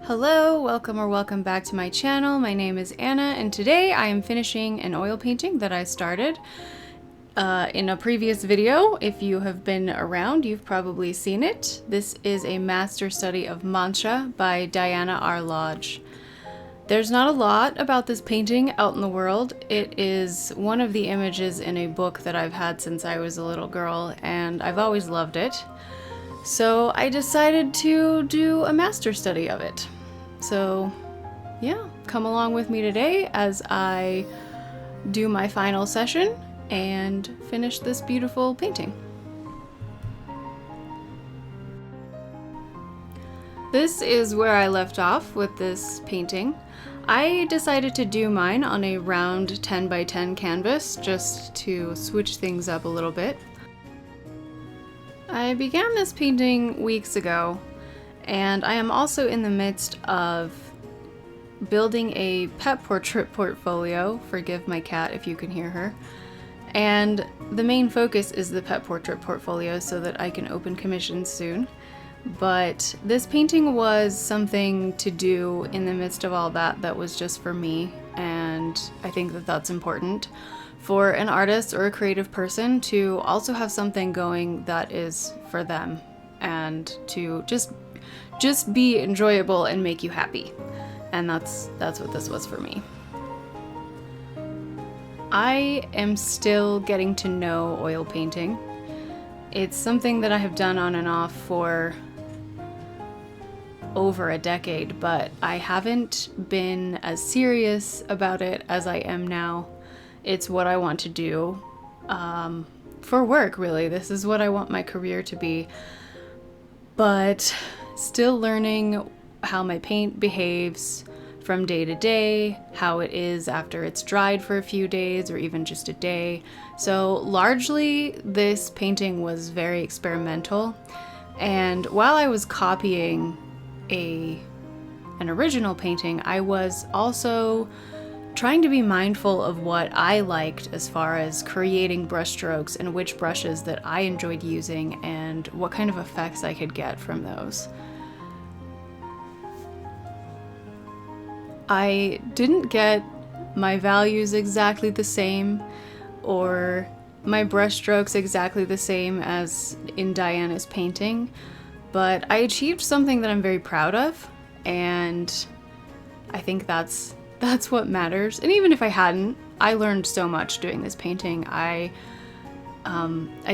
Hello, welcome back to my channel. My name is Anna, and today I am finishing an oil painting that I started in a previous video. If you have been around, you've probably seen it. This is a master study of Mancha by Diana R. Lodge. There's not a lot about this painting out in the world. It is one of the images in a book that I've had since I was a little girl, and I've always loved it. So I decided to do a master study of it. So yeah, come along with me today as I do my final session and finish this beautiful painting. This is where I left off with this painting. I decided to do mine on a round 10 by 10 canvas just to switch things up a little bit. I began this painting weeks ago, and I am also in the midst of building a pet portrait portfolio. Forgive my cat if you can hear her. And the main focus is the pet portrait portfolio so that I can open commissions soon. But this painting was something to do in the midst of all that was just for me, and I think that that's important for an artist or a creative person to also have something going that is for them and to just be enjoyable and make you happy. And that's what this was for me. I am still getting to know oil painting. It's something that I have done on and off for over a decade, but I haven't been as serious about it as I am now. It's what I want to do for work, really. This is what I want my career to be. But still learning how my paint behaves from day to day, how it is after it's dried for a few days or even just a day. So largely this painting was very experimental. And while I was copying an original painting, I was also trying to be mindful of what I liked as far as creating brushstrokes and which brushes that I enjoyed using and what kind of effects I could get from those. I didn't get my values exactly the same or my brushstrokes exactly the same as in Diana's painting, but I achieved something that I'm very proud of, and I think that's what matters. And even if I hadn't, I learned so much doing this painting. I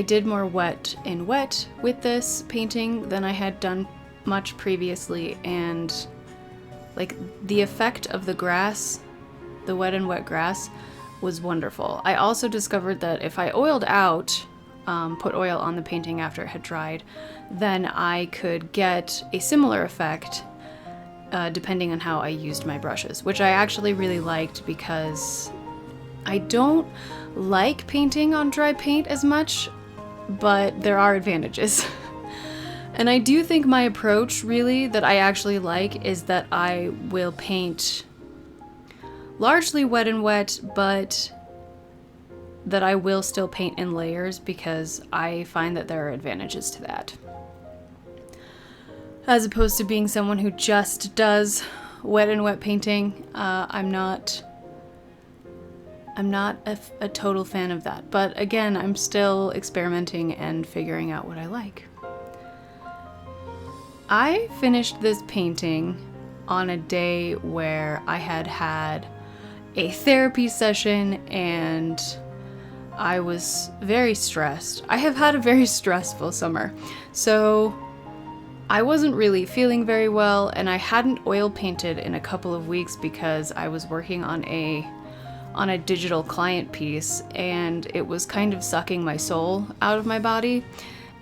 did more wet in wet with this painting than I had done much previously, and like the effect of the grass, the wet and wet grass, was wonderful. I also discovered that if I oiled out, put oil on the painting after it had dried, then I could get a similar effect depending on how I used my brushes, which I actually really liked because I don't like painting on dry paint as much, but there are advantages. And I do think my approach really that I actually like is that I will paint largely wet and wet, but that I will still paint in layers because I find that there are advantages to that. As opposed to being someone who just does wet and wet painting, I'm not a total fan of that. But again, I'm still experimenting and figuring out what I like. I finished this painting on a day where I had had a therapy session and I was very stressed. I have had a very stressful summer, so I wasn't really feeling very well, and I hadn't oil painted in a couple of weeks because I was working on a digital client piece, and it was kind of sucking my soul out of my body.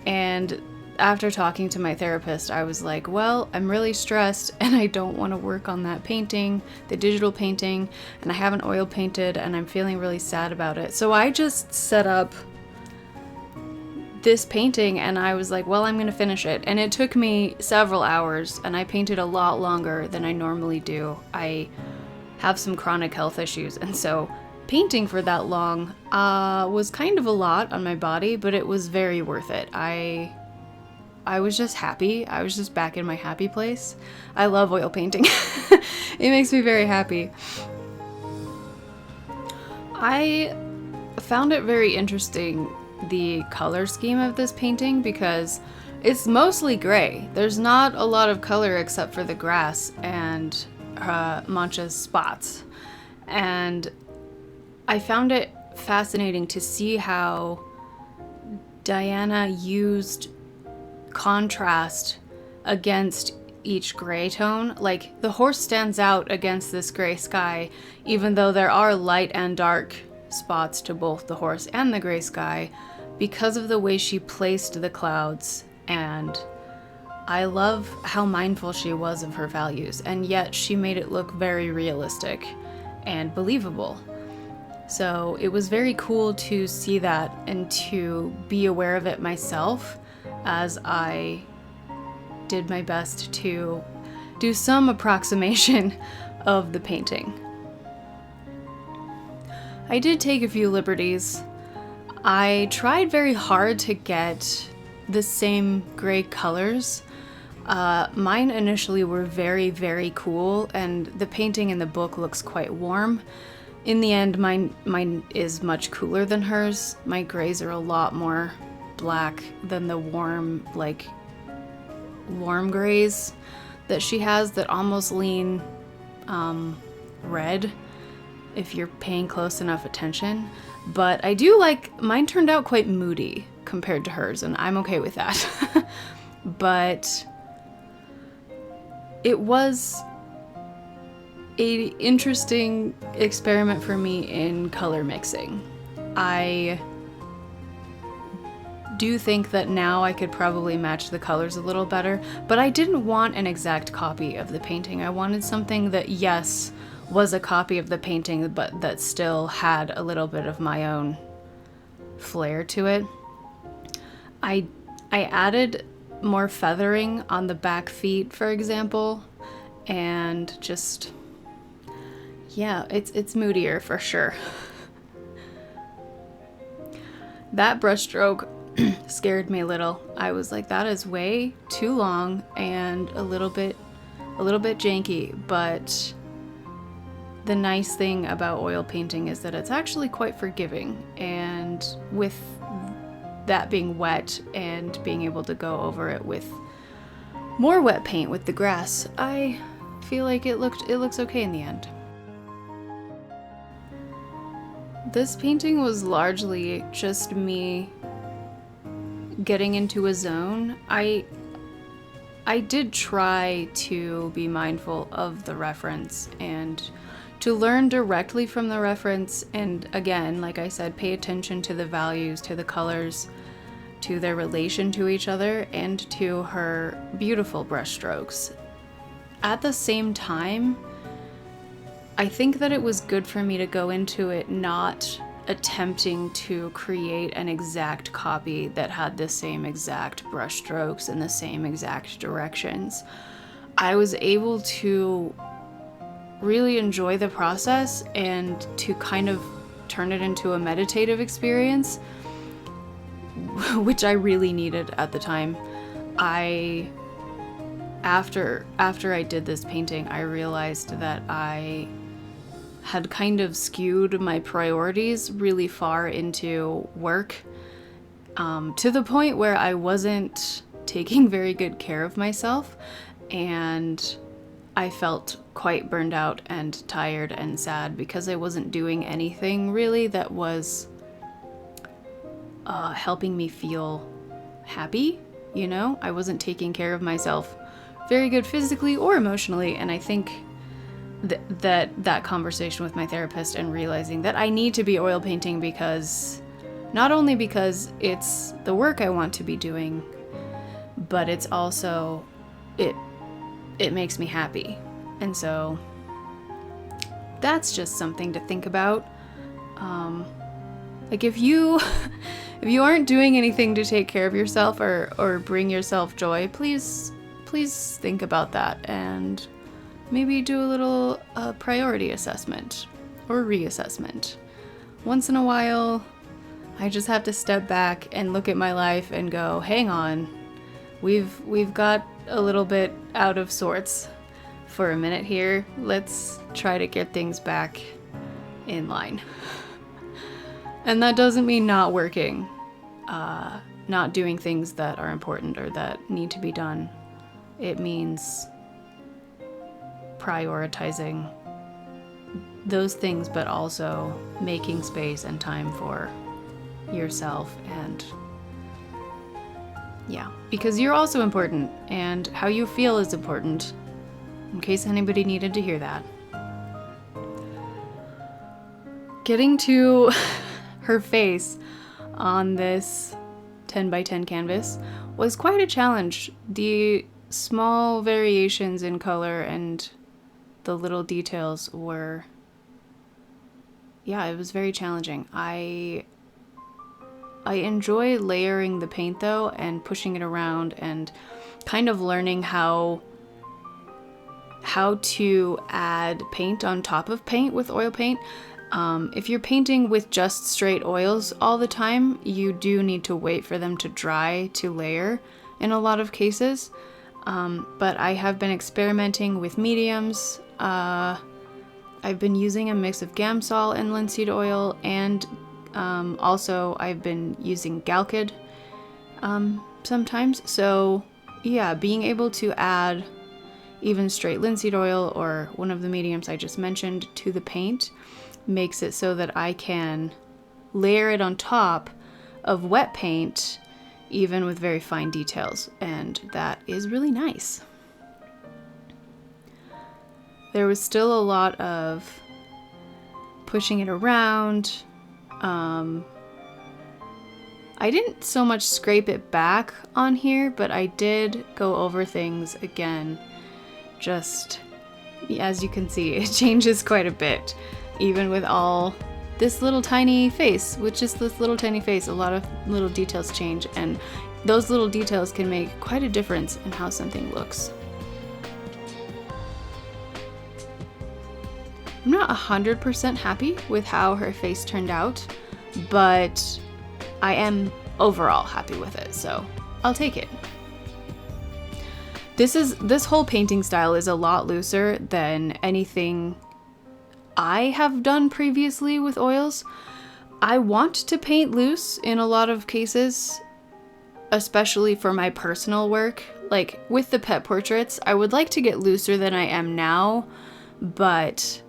And after talking to my therapist, I was like, well, I'm really stressed and I don't want to work on that painting, the digital painting, and I haven't oil painted and I'm feeling really sad about it. So I just set up this painting and I was like, well, I'm gonna finish it. And it took me several hours and I painted a lot longer than I normally do. I have some chronic health issues, and so painting for that long was kind of a lot on my body, but it was very worth it. I I was just happy. I was just back in my happy place. I love oil painting. It makes me very happy. I found it very interesting, the color scheme of this painting, because it's mostly gray. There's not a lot of color except for the grass and Mancha's spots. And I found it fascinating to see how Diana used contrast against each gray tone. Like, the horse stands out against this gray sky, even though there are light and dark spots to both the horse and the gray sky, because of the way she placed the clouds. And I love how mindful she was of her values, and yet she made it look very realistic and believable. So it was very cool to see that and to be aware of it myself as I did my best to do some approximation of the painting. I did take a few liberties. I tried very hard to get the same gray colors. Mine initially were very, very cool, and the painting in the book looks quite warm. In the end, mine is much cooler than hers. My grays are a lot more black than the warm grays that she has that almost lean red if you're paying close enough attention. But I do like, mine turned out quite moody compared to hers, and I'm okay with that. But it was an interesting experiment for me in color mixing. I do think that now I could probably match the colors a little better, but I didn't want an exact copy of the painting. I wanted something that, yes, was a copy of the painting, but that still had a little bit of my own flair to it. I added more feathering on the back feet, for example, and just, yeah, it's moodier for sure. That brushstroke scared me a little. I was like, that is way too long and a little bit janky, but the nice thing about oil painting is that it's actually quite forgiving, and with that being wet and being able to go over it with more wet paint with the grass, I feel like it looks okay in the end. This painting was largely just me getting into a zone. I did try to be mindful of the reference and to learn directly from the reference, and again, like I said, pay attention to the values, to the colors, to their relation to each other, and to her beautiful brushstrokes. At the same time, I think that it was good for me to go into it not attempting to create an exact copy that had the same exact brushstrokes and the same exact directions. I was able to really enjoy the process and to kind of turn it into a meditative experience, which I really needed at the time. After I did this painting, I realized that I had kind of skewed my priorities really far into work, to the point where I wasn't taking very good care of myself, and I felt quite burned out and tired and sad because I wasn't doing anything really that was helping me feel happy, you know? I wasn't taking care of myself very good physically or emotionally, and I think that conversation with my therapist and realizing that I need to be oil painting because, not only because it's the work I want to be doing, but it's also, it makes me happy. And so that's just something to think about. Like if you aren't doing anything to take care of yourself or bring yourself joy, please think about that and maybe do a little priority assessment or reassessment. Once in a while, I just have to step back and look at my life and go, hang on, we've got a little bit out of sorts for a minute here. Let's try to get things back in line. And that doesn't mean not working, not doing things that are important or that need to be done. It means prioritizing those things, but also making space and time for yourself. And yeah, because you're also important, and how you feel is important, in case anybody needed to hear that. Getting to her face on this 10 by 10 canvas was quite a challenge. The small variations in color and the little details were, yeah, it was very challenging. I enjoy layering the paint though, and pushing it around and kind of learning how to add paint on top of paint with oil paint. If you're painting with just straight oils all the time, you do need to wait for them to dry to layer in a lot of cases. But I have been experimenting with mediums. I've been using a mix of Gamsol and linseed oil, and also I've been using Galkid sometimes. So yeah, being able to add even straight linseed oil or one of the mediums I just mentioned to the paint makes it so that I can layer it on top of wet paint, even with very fine details, and that is really nice. There was still a lot of pushing it around. I didn't so much scrape it back on here, but I did go over things again. Just, as you can see, it changes quite a bit. Even with all this little tiny face, with just this little tiny face, a lot of little details change, and those little details can make quite a difference in how something looks. I'm not 100% happy with how her face turned out, but I am overall happy with it, so I'll take it. This whole painting style is a lot looser than anything I have done previously with oils. I want to paint loose in a lot of cases, especially for my personal work. Like with the pet portraits, I would like to get looser than I am now, but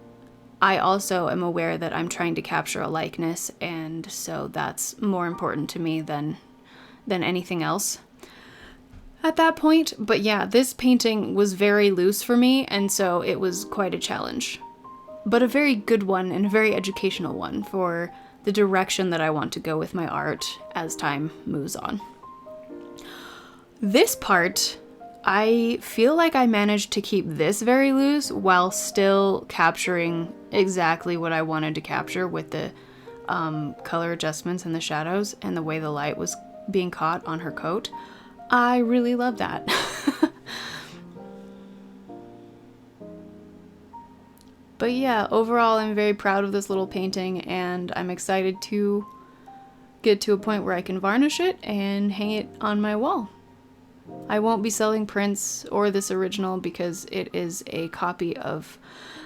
I also am aware that I'm trying to capture a likeness, and so that's more important to me than anything else at that point. But yeah, this painting was very loose for me, and so it was quite a challenge. But a very good one, and a very educational one for the direction that I want to go with my art as time moves on. This part, I feel like I managed to keep this very loose while still capturing exactly what I wanted to capture with the color adjustments and the shadows and the way the light was being caught on her coat. I really love that. But yeah, overall I'm very proud of this little painting, and I'm excited to get to a point where I can varnish it and hang it on my wall. I won't be selling prints or this original because it is a copy of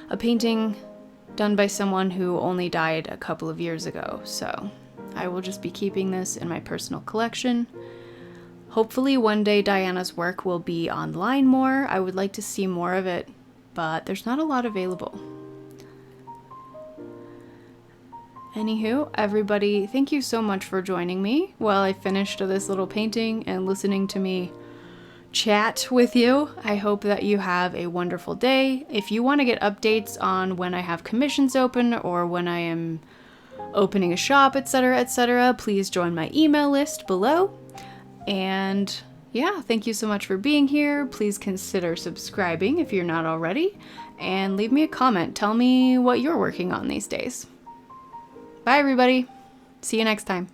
a painting done by someone who only died a couple of years ago, so I will just be keeping this in my personal collection. Hopefully one day Diana's work will be online more. I would like to see more of it, but there's not a lot available. Anywho, everybody, thank you so much for joining me while I finished this little painting and listening to me chat with you. I hope that you have a wonderful day. If you want to get updates on when I have commissions open or when I am opening a shop, etc., please join my email list below. And yeah, thank you so much for being here. Please consider subscribing if you're not already, and leave me a comment. Tell me what you're working on these days. Bye everybody. See you next time.